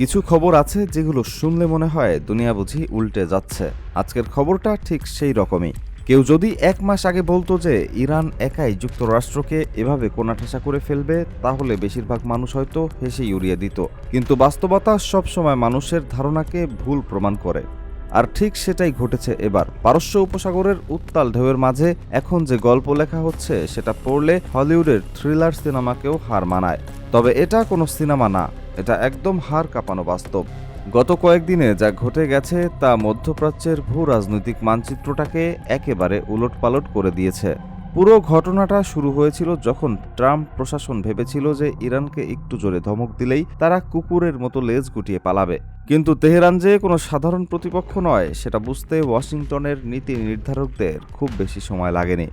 কিছু খবর আছে যেগুলো শুনলে মনে হয় দুনিয়া বুঝি উল্টে যাচ্ছে। আজকের খবরটা ঠিক সেই রকমই। কেউ যদি 1 মাস আগে বলতো যে ইরান একাই যুক্তরাষ্ট্রকে এভাবে কোণঠাসা করে ফেলবে, তাহলে বেশিরভাগ মানুষ হয়তো হেসেই উড়িয়ে দিত। কিন্তু বাস্তবতা সবসময় মানুষের ধারণাকে ভুল প্রমাণ করে। আর ঠিক সেটাই ঘটেছে এবার। পারস্য উপসাগরের উত্তাল ঢেউয়ের মাঝে এখন যে গল্প লেখা হচ্ছে, সেটা পড়লে হলিউডের থ্রিলার সিনেমাকেও হার মানায়। তবে এটা কোনো সিনেমা না, এটা একদম হাড় কাঁপানো বাস্তব। গত কয়েকদিনে যা ঘটে গেছে তা মধ্যপ্রাচ্যের ভূ রাজনৈতিক মানচিত্রটাকে একেবারে উলটপালট করে দিয়েছে। পুরো ঘটনাটা শুরু হয়েছিল যখন ট্রাম্প প্রশাসন ভেবেছিল যে ইরানকে একটু জোরে ধমক দিলেই তারা কুকুরের মতো লেজ গুটিয়ে পালাবে। কিন্তু তেহরান যে কোনো সাধারণ প্রতিপক্ষ নয়, সেটা বুঝতে ওয়াশিংটনের নীতি নির্ধারকদের খুব বেশি সময় লাগেনি।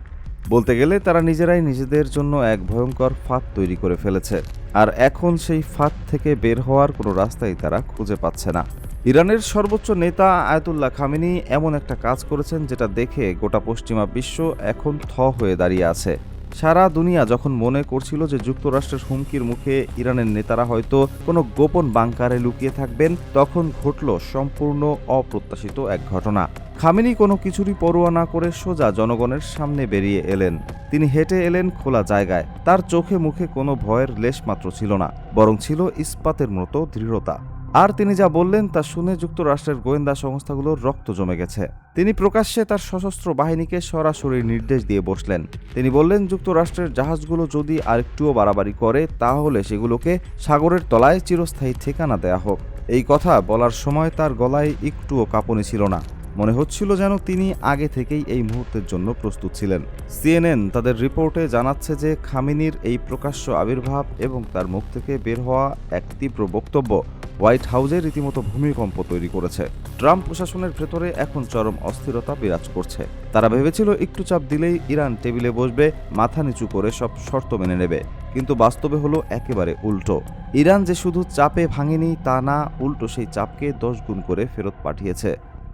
বলতে গেলে তারা নিজেরাই নিজেদের জন্য এক ভয়ঙ্কর ফাঁদ তৈরি করে ফেলেছে। আর এখন সেই ফাঁদ থেকে বের হওয়ার কোনো রাস্তাই তারা খুঁজে পাচ্ছে না। ইরানের সর্বোচ্চ নেতা আয়াতুল্লাহ খামেনি এমন একটা কাজ করেছেন যেটা দেখে গোটা পশ্চিমা বিশ্ব এখন থ হয়ে দাঁড়িয়ে আছে। সারা দুনিয়া যখন মনে করছিল যে যুক্তরাষ্ট্রের হুমকির মুখে ইরানের নেতারা হয়তো কোনো গোপন বাংকারে লুকিয়ে থাকবেন, তখন ঘটল সম্পূর্ণ অপ্রত্যাশিত এক ঘটনা। খামেনি কোনো কিছুরই পরোয়া না করে সোজা জনগণের সামনে বেরিয়ে এলেন। তিনি হেঁটে এলেন খোলা জায়গায়। তার চোখে মুখে কোনো ভয়ের লেশমাত্র ছিল না, বরং ছিল ইস্পাতের মতো দৃঢ়তা। আর তিনি যা বললেন তা শুনে যুক্তরাষ্ট্রের গোয়েন্দা সংস্থাগুলোর রক্ত জমে গেছে। তিনি প্রকাশ্যে তার সশস্ত্র বাহিনীকে সরাসরি নির্দেশ দিয়ে বসলেন। তিনি বললেন, যুক্তরাষ্ট্রের জাহাজগুলো যদি আরেকটুও বাড়াবাড়ি করে, তাহলে সেগুলোকে সাগরের তলায় চিরস্থায়ী ঠিকানা দেয়া হোক। এই কথা বলার সময় তার গলায় একটুও কাঁপুনি ছিল না। মনে হচ্ছিল যেন তিনি আগে থেকেই এই মুহূর্তের জন্য প্রস্তুত ছিলেন। সিএনএন তাদের রিপোর্টে জানাচ্ছে যে খামেনির এই প্রকাশ্য আবির্ভাব এবং তার মুখ থেকে বের হওয়া এক তীব্র বক্তব্য হোয়াইট হাউসে রীতিমতো ভূমিকম্প তৈরি করেছে। ট্রাম্প প্রশাসনের ভেতরে এখন চরম অস্থিরতা বিরাজ করছে। তারা ভেবেছিল একটু চাপ দিলেই ইরান টেবিলে বসবে, মাথা নিচু করে সব শর্ত মেনে নেবে। কিন্তু বাস্তবে হলো একেবারে উল্টো। ইরান যে শুধু চাপে ভাঙেনি তা না, উল্টো সেই চাপকে 10 গুণ করে ফেরত পাঠিয়েছে।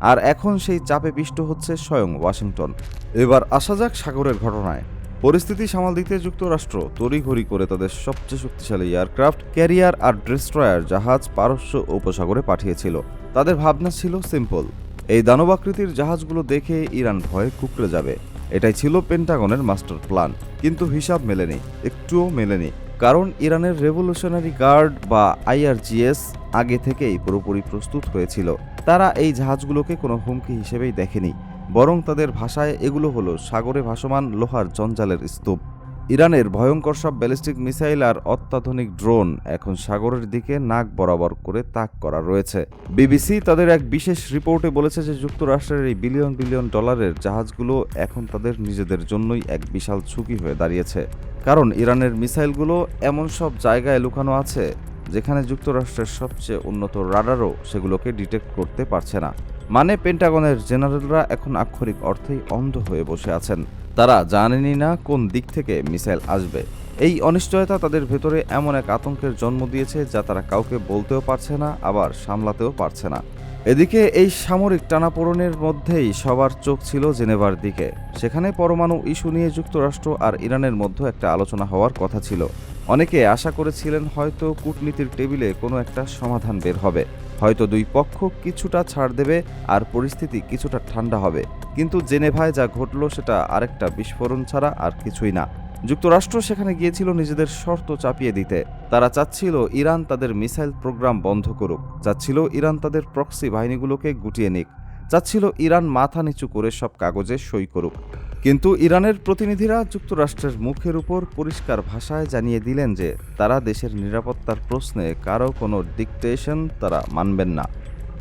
আর এখন সেই চাপে পিষ্ট হচ্ছে স্বয়ং ওয়াশিংটন। এবার আসা যাক সাগরের ঘটনায়। পরিস্থিতি সামাল দিতে যুক্তরাষ্ট্র তড়িঘড়ি করে তাদের সবচেয়ে শক্তিশালী এয়ারক্রাফট ক্যারিয়ার আর ডেস্ট্রয়ার জাহাজ পারস্য উপসাগরে পাঠিয়েছিল। তাদের ভাবনা ছিল সিম্পল, এই দানবাকৃতির জাহাজগুলো দেখে ইরান ভয়ে কুঁকড়ে যাবে। এটাই ছিল পেন্টাগনের মাস্টার প্ল্যান। কিন্তু হিসাব মেলেনি, একটুও মেলেনি। কারণ ইরানের রেভলিউশনারি গার্ড বা আইআরজিএস আগে থেকেই পুরোপুরি প্রস্তুত হয়েছিল। তারা এই জাহাজগুলোকে কোনো হুমকি হিসেবেই দেখেনি, বরং তাদের ভাষায় এগুলো হলো সাগরে ভাসমান লোহার জঞ্জালের স্তূপ। ইরানের ভয়ঙ্কর সব ব্যালিস্টিক মিসাইল আর অত্যাধুনিক ড্রোন এখন সাগরের দিকে নাক বরাবর করে তাক করা রয়েছে। বিবিসি তাদের এক বিশেষ রিপোর্টে বলেছে যে যুক্তরাষ্ট্রের এই বিলিয়ন বিলিয়ন ডলারের জাহাজগুলো এখন তাদের নিজেদের জন্যই এক বিশাল ঝুঁকি হয়ে দাঁড়িয়েছে। কারণ ইরানের মিসাইলগুলো এমন সব জায়গায় লুকানো আছে যেখানে যুক্তরাষ্ট্রের সবচেয়ে উন্নত রাডারও সেগুলোকে ডিটেক্ট করতে পারছে না। মানে পেন্টাগনের জেনারেলরা এখন আক্ষরিক অর্থেই অন্ধ হয়ে বসে আছেন। তারা জানেনই না কোন দিক থেকে মিসাইল আসবে। এই অনিশ্চয়তা তাদের ভেতরে এমন এক আতঙ্কের জন্ম দিয়েছে যা তারা কাউকে বলতেও পারছে না, আবার সামলাতেও পারছে না। এদিকে এই সামরিক টানাপোড়েনের মধ্যেই সবার চোখ ছিল জেনেভার দিকে। সেখানে পরমাণু ইস্যু নিয়ে যুক্তরাষ্ট্র আর ইরানের মধ্যে একটা আলোচনা হওয়ার কথা ছিল। অনেকে আশা করেছিলেন হয়তো কূটনীতির টেবিলে কোনো একটা সমাধান বের হবে, হয়তো দুই পক্ষ কিছুটা ছাড় দেবে আর পরিস্থিতি কিছুটা ঠান্ডা হবে। কিন্তু জেনেভায় যা ঘটল সেটা আরেকটা বিস্ফোরণ ছাড়া আর কিছুই না। যুক্তরাষ্ট্র সেখানে গিয়েছিল নিজেদের শর্ত চাপিয়ে দিতে। তারা চাচ্ছিল ইরান তাদের মিসাইল প্রোগ্রাম বন্ধ করুক, চাচ্ছিল ইরান তাদের প্রক্সি বাহিনীগুলোকে গুটিয়ে নিক, চাচ্ছিল ইরান মাথা নিচু করে সব কাগজে সই করুক। কিন্তু ইরানের প্রতিনিধিরা যুক্তরাষ্ট্রের মুখের উপর পরিষ্কার ভাষায় জানিয়ে দিলেন যে তারা দেশের নিরাপত্তার প্রশ্নে কারো কোনো ডিকটেশন তারা মানবেন না।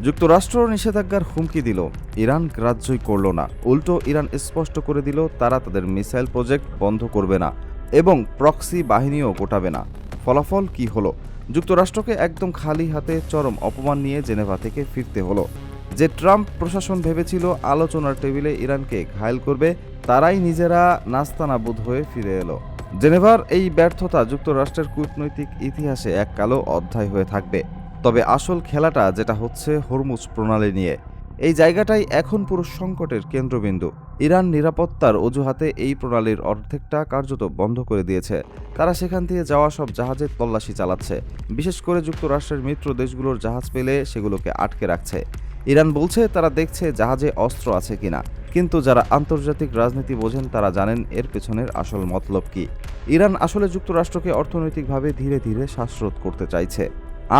যুক্তরাষ্ট্র নিষেধাজ্ঞার হুমকি দিল, ইরান গ্রাহ্যই করল না। উল্টো ইরান স্পষ্ট করে দিল তারা তাদের মিসাইল প্রজেক্ট বন্ধ করবে না এবং প্রক্সি বাহিনীও গোটাবে না। ফলাফল কি হলো? যুক্তরাষ্ট্রকে একদম খালি হাতে চরম অপমান নিয়ে জেনেভা থেকে ফিরতে হলো। যে ট্রাম্প প্রশাসন ভেবেছিল আলোচনার টেবিলে ইরানকে ঘায়েল করবে, তারাই নিজেরা নাস্তানাবুদ হয়ে ফিরে এলো। জেনেভার এই ব্যর্থতা যুক্তরাষ্ট্রের কূটনৈতিক ইতিহাসে এক কালো অধ্যায় হয়ে থাকবে। তবে আসল খেলাটা যেটা হচ্ছে হরমুজ প্রণালী নিয়ে, এই জায়গাটাই এখন পুরো সংকটের কেন্দ্রবিন্দু। ইরান নিরাপত্তার অজুহাতে এই প্রণালীর অর্ধেকটা কার্যত বন্ধ করে দিয়েছে। তারা সেখান দিয়ে যাওয়া সব জাহাজের তল্লাশি চালাচ্ছে, বিশেষ করে যুক্তরাষ্ট্রের মিত্র দেশগুলোর জাহাজ পেলে সেগুলোকে আটকে রাখছে। ইরান বলছে তারা দেখছে জাহাজে অস্ত্র আছে কিনা, কিন্তু যারা আন্তর্জাতিক রাজনীতি বোঝেন তারা জানেন এর পেছনের আসল মতলব কি। ইরান আসলে যুক্তরাষ্ট্রকে অর্থনৈতিকভাবে ধীরে ধীরে শ্বাসরোধ করতে চাইছে,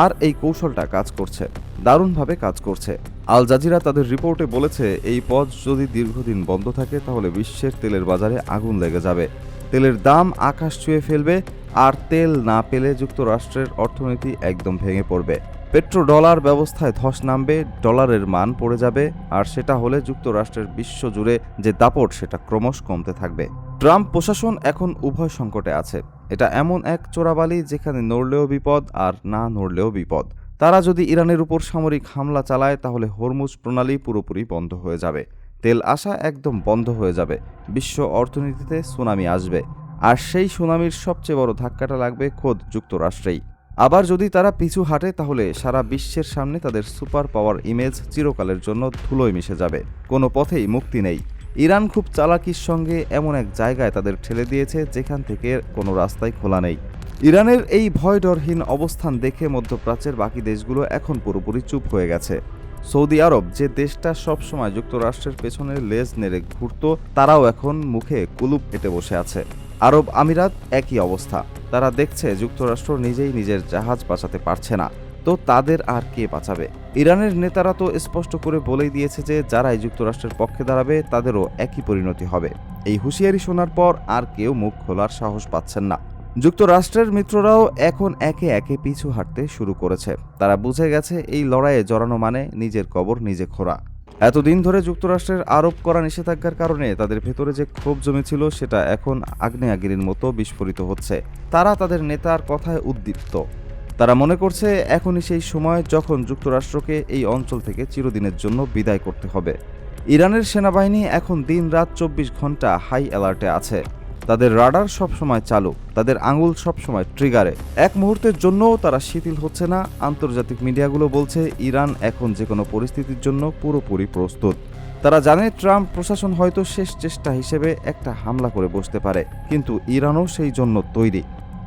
আর এই কৌশলটা কাজ করছে, দারুণভাবে কাজ করছে। আল জাজিরা তাদের রিপোর্টে বলেছে এই পথ যদি দীর্ঘদিন বন্ধ থাকে তাহলে বিশ্বের তেলের বাজারে আগুন লেগে যাবে, তেলের দাম আকাশ ছুঁয়ে ফেলবে, আর তেল না পেলে যুক্তরাষ্ট্রের অর্থনীতি একদম ভেঙে পড়বে। পেট্রো ডলার ব্যবস্থায় ধস নামবে, ডলারের মান পড়ে যাবে, আর সেটা হলে যুক্তরাষ্ট্রের বিশ্বজুড়ে যে দাপট সেটা ক্রমশ কমতে থাকবে। ট্রাম্প প্রশাসন এখন উভয় সংকটে আছে। এটা এমন এক চোরাবালি যেখানে নড়লেও বিপদ আর না নড়লেও বিপদ। তারা যদি ইরানের উপর সামরিক হামলা চালায় তাহলে হরমুজ প্রণালী পুরোপুরি বন্ধ হয়ে যাবে, তেল আসা একদম বন্ধ হয়ে যাবে, বিশ্ব অর্থনীতিতে সুনামি আসবে, আর সেই সুনামির সবচেয়ে বড় ধাক্কাটা লাগবে খোদ যুক্তরাষ্ট্রেই। আবার যদি তারা পিছু হাঁটে তাহলে সারা বিশ্বের সামনে তাদের সুপার পাওয়ার ইমেজ চিরকালের জন্য ধুলোয় মিশে যাবে, কোনো পথেই মুক্তি নেই। ইরান খুব চালাকির সঙ্গে এমন এক জায়গায় তাদের ঠেলে দিয়েছে যেখান থেকে কোনো রাস্তাই খোলা নেই। ইরানের এই ভয়ডরহীন অবস্থান দেখে মধ্যপ্রাচ্যের বাকি দেশগুলো এখন পুরোপুরি চুপ হয়ে গেছে। সৌদি আরব, যে দেশটা সবসময় যুক্তরাষ্ট্রের পেছনে লেজ নেড়ে ঘুরত, তারাও এখন মুখে কুলুপ এঁটে বসে আছে। আরব আমিরাত একই অবস্থা। তারা দেখছে যুক্তরাষ্ট্র নিজেই নিজের জাহাজ বাঁচাতে পারছে না, তো তাদের আর কে বাঁচাবে? ইরানের নেতারা তো স্পষ্ট করে বলেই দিয়েছে যে যারাই যুক্তরাষ্ট্রের পক্ষে দাঁড়াবে তাদেরও একই পরিণতি হবে। এই হুঁশিয়ারি শোনার পর আর কেউ মুখ খোলার সাহস পাচ্ছেন না। যুক্তরাষ্ট্রের মিত্ররাও এখন একে একে পিছু হাঁটতে শুরু করেছে। তারা বুঝে গেছে এই লড়াইয়ে জড়ানো মানে নিজের কবর নিজে খোঁড়া। এতদিন ধরে যুক্তরাষ্ট্রের আরোপ করা নিষেধাজ্ঞার কারণে তাদের ভেতরে যে ক্ষোভ জমেছিল সেটা এখন আগ্নেয়াগিরির মতো বিস্ফোরিত হচ্ছে। তারা তাদের নেতার কথায় উদ্দীপ্ত। তারা মনে করছে এখনই সেই সময় যখন যুক্তরাষ্ট্রকে এই অঞ্চল থেকে চিরদিনের জন্য বিদায় করতে হবে। ইরানের সেনাবাহিনী এখন দিন-রাত 24 ঘন্টা হাই অ্যালার্টে আছে। তাদের রাডার সবসময় চালু, তাদের আঙুল সবসময় ট্রিগারে। এক মুহূর্তের জন্যও তারা শিথিল হচ্ছে না। আন্তর্জাতিক মিডিয়াগুলো বলছে ইরান এখন যে কোনো পরিস্থিতির জন্য পুরোপুরি প্রস্তুত। তারা জানে ট্রাম্প প্রশাসন হয়তো শেষ চেষ্টা হিসেবে একটা হামলা করে বসতে পারে, কিন্তু ইরানও সেই জন্য তৈরি।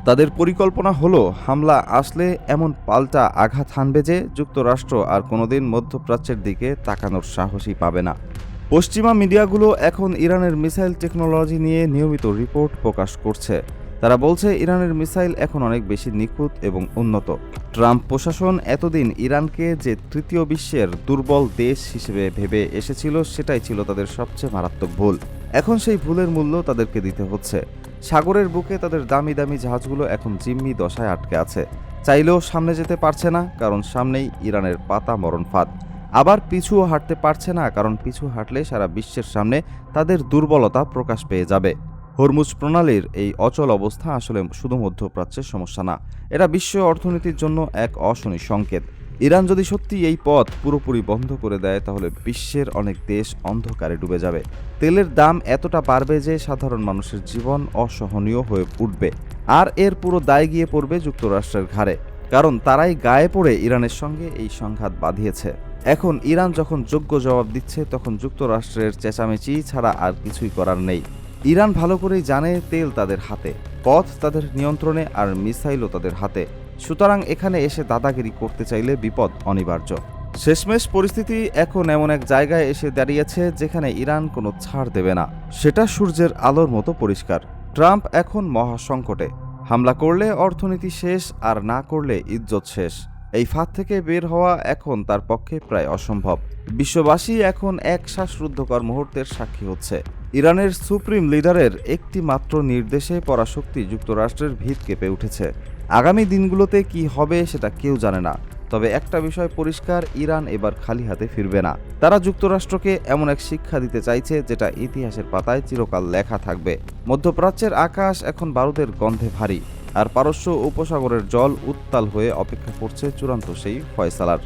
তাদের পরিকল্পনা হলো হামলা আসলে এমন পাল্টা আঘাত হানবে যে যুক্তরাষ্ট্র আর কোনোদিন মধ্যপ্রাচ্যের দিকে তাকানোর সাহসই পাবে না। পশ্চিমা মিডিয়াগুলো এখন ইরানের মিসাইল টেকনোলজি নিয়ে নিয়মিত রিপোর্ট প্রকাশ করছে। তারা বলছে ইরানের মিসাইল এখন অনেক বেশি নিখুঁত এবং উন্নত। ট্রাম্প প্রশাসন এতদিন ইরানকে যে তৃতীয় বিশ্বের দুর্বল দেশ হিসেবে ভেবে এসেছিল সেটাই ছিল তাদের সবচেয়ে মারাত্মক ভুল। এখন সেই ভুলের মূল্য তাদেরকে দিতে হচ্ছে। সাগরের বুকে তাদের দামি দামি জাহাজগুলো এখন জিম্মি দশায় আটকে আছে। চাইলেও সামনে যেতে পারছে না, কারণ সামনেই ইরানের পাতা মরণ ফাঁদ। আবার পিছুও হাঁটতে পারছে না, কারণ পিছু হাঁটলে সারা বিশ্বের সামনে তাদের দুর্বলতা প্রকাশ পেয়ে যাবে। হরমুজ প্রণালীর এই অচল অবস্থা আসলে শুধু মধ্যপ্রাচ্যের সমস্যা না, এটা বিশ্ব অর্থনীতির জন্য এক অশনি সংকেত। ইরান যদি সত্যি এই পথ পুরোপুরি বন্ধ করে দেয় তাহলে বিশ্বের অনেক দেশ অন্ধকারে ডুবে যাবে। তেলের দাম এতটা বাড়বে যে সাধারণ মানুষের জীবন অসহনীয় হয়ে উঠবে, আর এর পুরো দায় গিয়ে পড়বে যুক্তরাষ্ট্রের ঘাড়ে, কারণ তারাই গায়ে পড়ে ইরানের সঙ্গে এই সংঘাত বাঁধিয়েছে। এখন ইরান যখন যোগ্য জবাব দিচ্ছে তখন যুক্তরাষ্ট্রের চেঁচামেচি ছাড়া আর কিছুই করার নেই। ইরান ভালো করেই জানে তেল তাদের হাতে, পথ তাদের নিয়ন্ত্রণে, আর মিসাইলও তাদের হাতে। সুতরাং এখানে এসে দাদাগিরি করতে চাইলে বিপদ অনিবার্য। শেষমেশ পরিস্থিতি এখন এমন এক জায়গায় এসে দাঁড়িয়েছে যেখানে ইরান কোনো ছাড় দেবে না। সেটা সূর্যের আলোর মতো পরিষ্কার। ট্রাম্প এখন মহাসংকটে। হামলা করলে অর্থনীতি শেষ, আর না করলে ইজ্জত শেষ। এই ফাঁদ থেকে বের হওয়া এখন তার পক্ষে প্রায় অসম্ভব। বিশ্ববাসী এখন এক শ্বাসরুদ্ধকর মুহূর্তের সাক্ষী হচ্ছে। ইরানের সুপ্রিম লিডারের একটি মাত্র নির্দেশে পরাশক্তি যুক্তরাষ্ট্রের ভিত কেঁপে উঠেছে। আগামী দিনগুলোতে কি হবে সেটা কেউ জানে না, তবে একটা বিষয় পরিষ্কার, ইরান এবার খালি হাতে ফিরবে না। তারা যুক্তরাষ্ট্রকে এমন এক শিক্ষা দিতে চাইছে যেটা ইতিহাসের পাতায় চিরকাল লেখা থাকবে। মধ্যপ্রাচ্যের আকাশ এখন বারুদের গন্ধে ভারী, আর পারস্য উপসাগরের জল উত্তাল হয়ে অপেক্ষা করছে চূড়ান্ত সেই ফয়সালার।